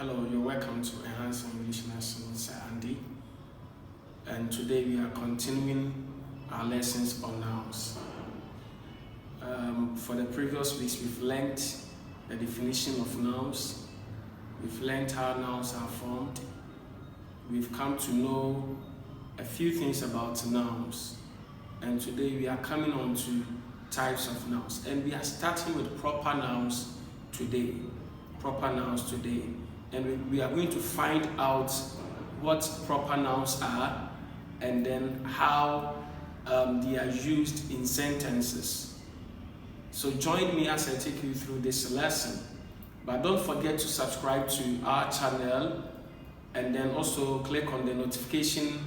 Hello, you're welcome to Enhance English Lesson with Andy. And today we are continuing our lessons on nouns. For the previous weeks, we've learned the definition of nouns. We've learned how nouns are formed. We've come to know a few things about nouns. And today we are coming on to types of nouns. And we are starting with proper nouns today. And we are going to find out what proper nouns are and then how they are used in sentences. So join me as I take you through this lesson. But don't forget to subscribe to our channel and then also click on the notification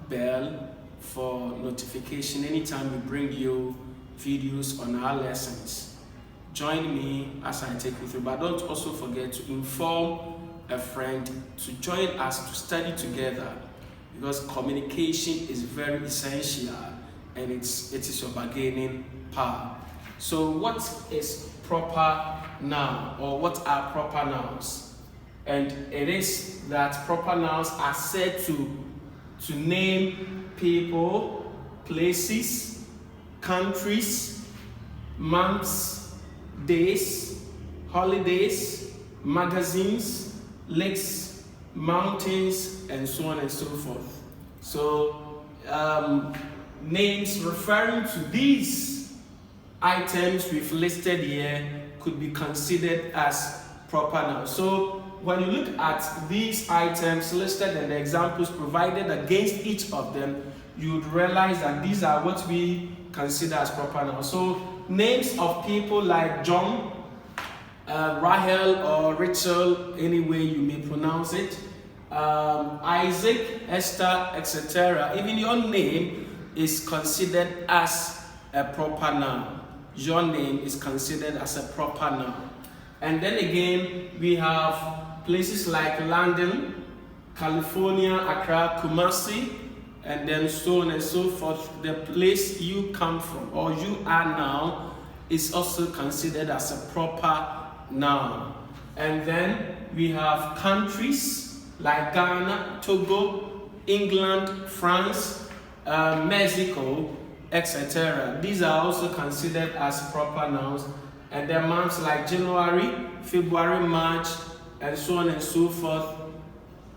bell for notification anytime we bring you videos on our lessons. Join me as I take you through, but don't also forget to inform a friend to join us to study together, because communication is very essential and it is your bargaining power. So what is proper noun, or what are proper nouns? And it is that proper nouns are said to name people, places, countries, months, days, holidays, magazines, lakes, mountains, and so on and so forth. So names referring to these items we've listed here could be considered as proper nouns. So when you look at these items listed and the examples provided against each of them, you would realize that these are what we consider as proper nouns. So names of people like John, Rahel or Rachel, any way you may pronounce it, Isaac, Esther, etc. Even your name is considered as a proper noun. Your name is considered as a proper noun. And then again, we have places like London, California, Accra, Kumasi, and then so on and so forth. The place you come from or you are now is also considered as a proper noun. And then we have countries like Ghana, Togo, England, France, Mexico, etc. These are also considered as proper nouns. And then months like January, February, March, and so on and so forth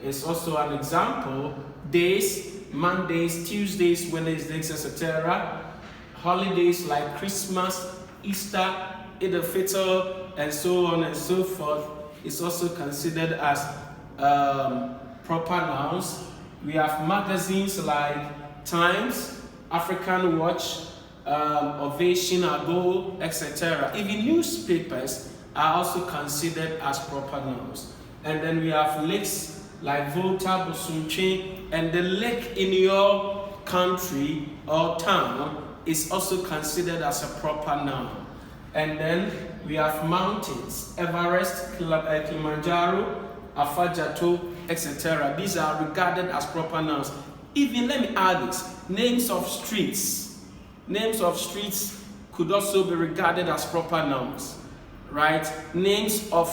is also an example. Days, Mondays, Tuesdays, Wednesdays, etc. Holidays like Christmas, Easter, Eid al-Fitr, and so on and so forth is also considered as proper nouns. We have magazines like Times, African Watch, Ovation, Ago, etc. Even newspapers are also considered as proper nouns. And then we have lakes like Volta, Bosunche, and the lake in your country or town is also considered as a proper noun. And then we have mountains, Everest, Kilimanjaro, Afajato, etc. These are regarded as proper nouns. Even, let me add this, names of streets. Names of streets could also be regarded as proper nouns, right? Names of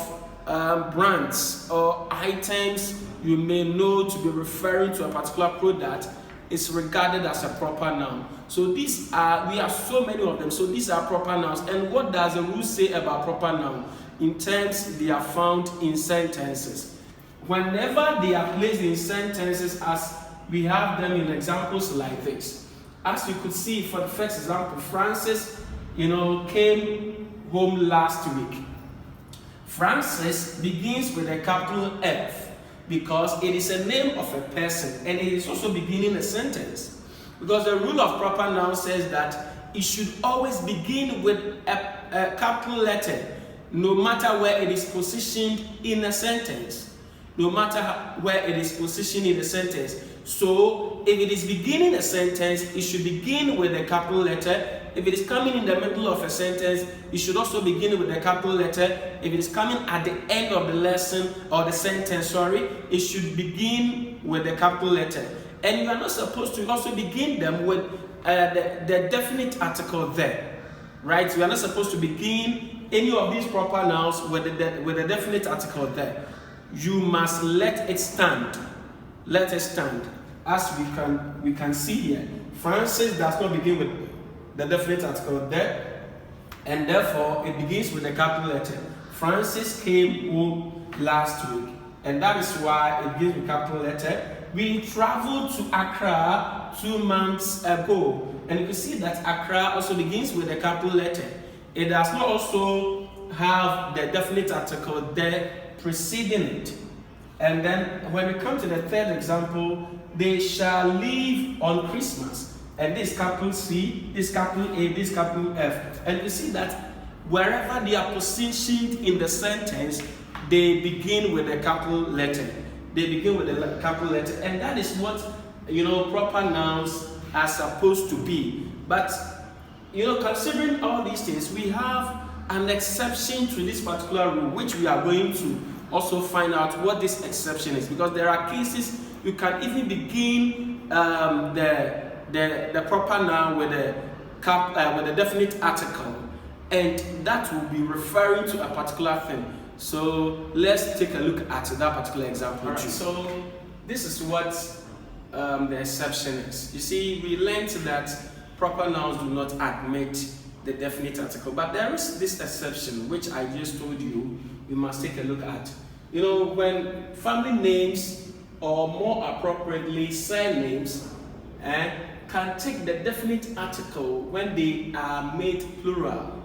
brands or items you may know to be referring to a particular product is regarded as a proper noun. So we have so many of them. So these are proper nouns. And what does the rule say about proper noun? In terms they are found in sentences. Whenever they are placed in sentences, as we have them in examples like this. As you could see, for the first example, Francis, came home last week. Francis begins with a capital F because it is a name of a person and it is also beginning a sentence. Because the rule of proper noun says that it should always begin with a capital letter, no matter where it is positioned in a sentence. No matter where it is positioned in a sentence. So, if it is beginning a sentence, it should begin with a capital letter. If it is coming in the middle of a sentence, it should also begin with a capital letter. If it is coming at the end of the lesson or the sentence, it should begin with a capital letter. And you are not supposed to also begin them with the definite article there, right? You are not supposed to begin any of these proper nouns with a definite article there. you must let it stand. Let it stand. As we can see here, Francis does not begin with the definite article there, and therefore it begins with a capital letter. Francis came home last week, and that is why it begins with capital letter. We traveled to Accra 2 months ago, and you can see that Accra also begins with a capital letter. It does not also have the definite article there preceding it. And then when we come to the third example, they shall leave on Christmas. And this capital C, this capital A, this capital F. And you see that wherever they are positioned in the sentence, they begin with a capital letter. They begin with a capital letter. And that is what, proper nouns are supposed to be. But, considering all these things, we have an exception to this particular rule, which we are going to also find out what this exception is. Because there are cases you can even begin the proper noun with a definite article, and that will be referring to a particular thing. So let's take a look at that particular example. Right, so this is what the exception is. You see, we learned that proper nouns do not admit the definite article, but there is this exception which I just told you we must take a look at. When family names, or more appropriately surnames, can take the definite article when they are made plural,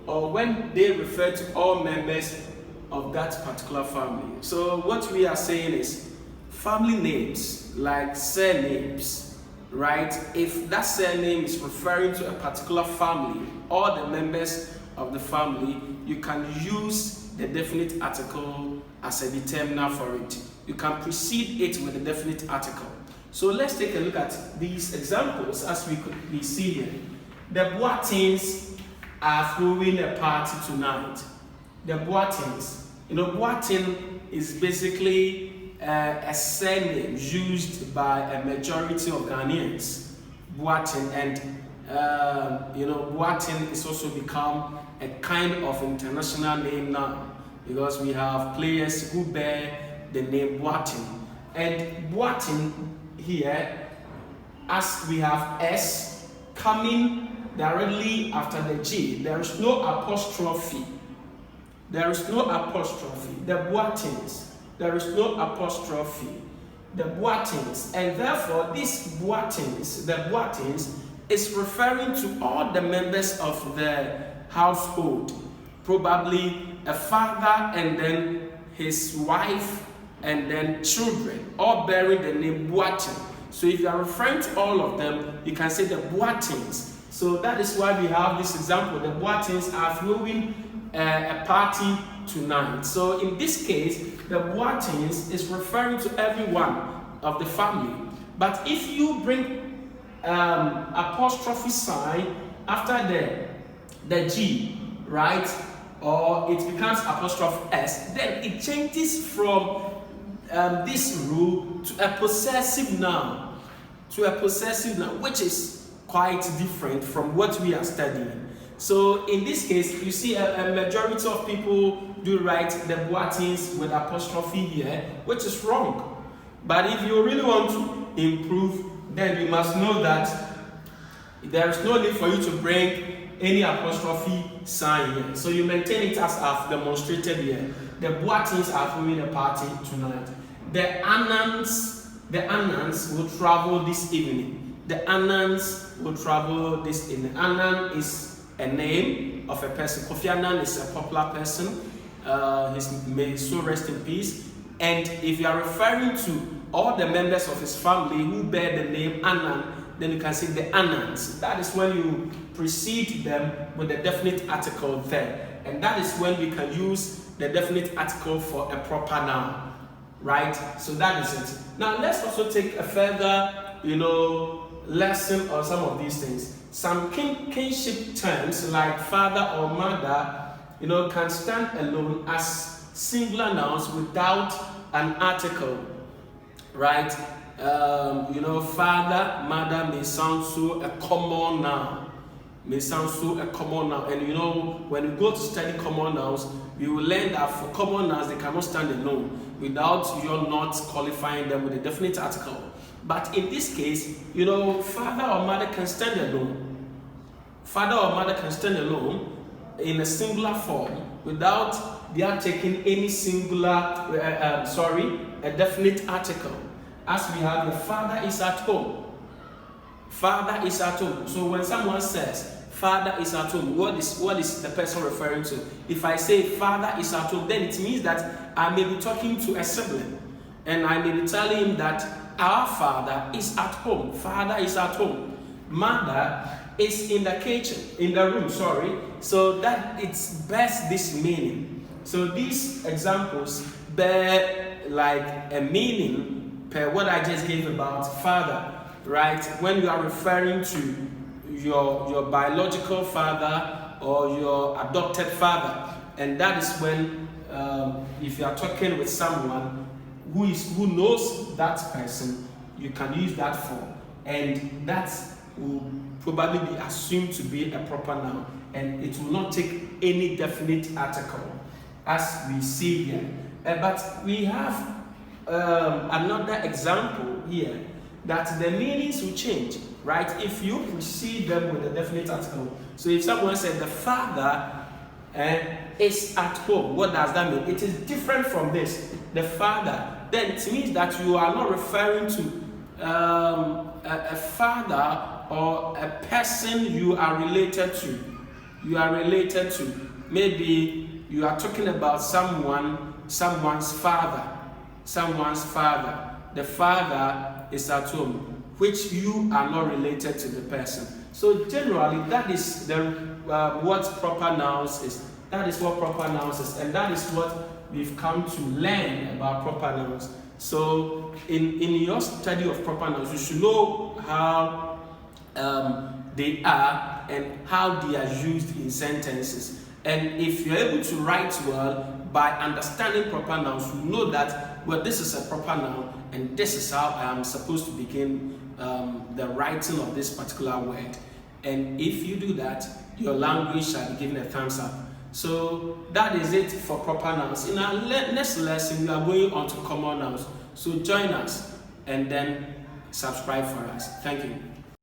or when they refer to all members of that particular family. So what we are saying is family names like surnames, right? If that surname is referring to a particular family, all the members of the family, you can use the definite article as a determiner for it. You can precede it with a definite article. So let's take a look at these examples as we see here. The Boatins are throwing a party tonight. The Boatins. Boatin is basically a surname used by a majority of Ghanaians. Boatin, and Boatin is also become a kind of international name now, because we have players who bear the name Boatin. And Boatin here, as we have S coming directly after the G, there is no apostrophe. There is no apostrophe. The Boatins. There is no apostrophe. The Boatins. And therefore, this Boatins, the Boatins, is referring to all the members of the household. Probably a father and then his wife and then children, all bearing the name Boatin. So if you are referring to all of them, you can say the Boatins. So that is why we have this example. The Boatins are throwing a party tonight. So in this case, the Boatins is referring to everyone of the family. But if you bring apostrophe sign after the G, right, or it becomes apostrophe S, then it changes from this rule to a possessive noun, which is quite different from what we are studying. So in this case, you see a majority of people do write the Boatins with apostrophe here, which is wrong. But if you really want to improve, then you must know that there is no need for you to bring any apostrophe sign here. So you maintain it as I've demonstrated here. The Boatins are throwing a party tonight. The Annans will travel this evening. The Annans will travel this evening. Annan is a name of a person. Kofi Annan is a popular person. May his soul rest in peace. And if you are referring to all the members of his family who bear the name Annan, then you can say the Annans. That is when you precede them with the definite article there. And that is when we can use the definite article for a proper noun. Right? So that is it. Now let's also take a further, lesson on some of these things. Some kinship terms like father or mother, can stand alone as singular nouns without an article, right? Father, mother may sound so a common noun. And when we go to study common nouns, we will learn that for common nouns they cannot stand alone. without you're not qualifying them with a definite article. But in this case, father or mother can stand alone. Father or mother can stand alone in a singular form without they are taking any a definite article. As we have, the father is at home. Father is at home. So when someone says father is at home, what is the person referring to? If I say father is at home, then it means that I may be talking to a sibling, and I may be telling him that our father is at home. Father is at home. Mother is in the kitchen, in the room, So that it bears this meaning. So these examples bear like a meaning per what I just gave about father, right? When you are referring to your biological father or your adopted father, and that is when if you are talking with someone who knows that person, you can use that form, and that will probably be assumed to be a proper noun, and it will not take any definite article as we see here. But we have another example here that the meanings will change, right? If you precede them with a definite article. So if someone said the father is at home, what does that mean? It is different from this. The father, then it means that you are not referring to a father or a person you are related to. You are related to. Maybe you are talking about someone's father. Someone's father. The father is at home, which you are not related to the person. So generally, that is what proper nouns is. That is what proper nouns is, and that is what we've come to learn about proper nouns. So in your study of proper nouns, you should know how they are and how they are used in sentences. And if you're able to write well by understanding proper nouns, you know that, well, this is a proper noun and this is how I am supposed to begin the writing of this particular word. And if you do that, your language shall be given a thumbs up. So that is it for proper nouns. In our next lesson, we are going on to common nouns. So join us and then subscribe for us. Thank you.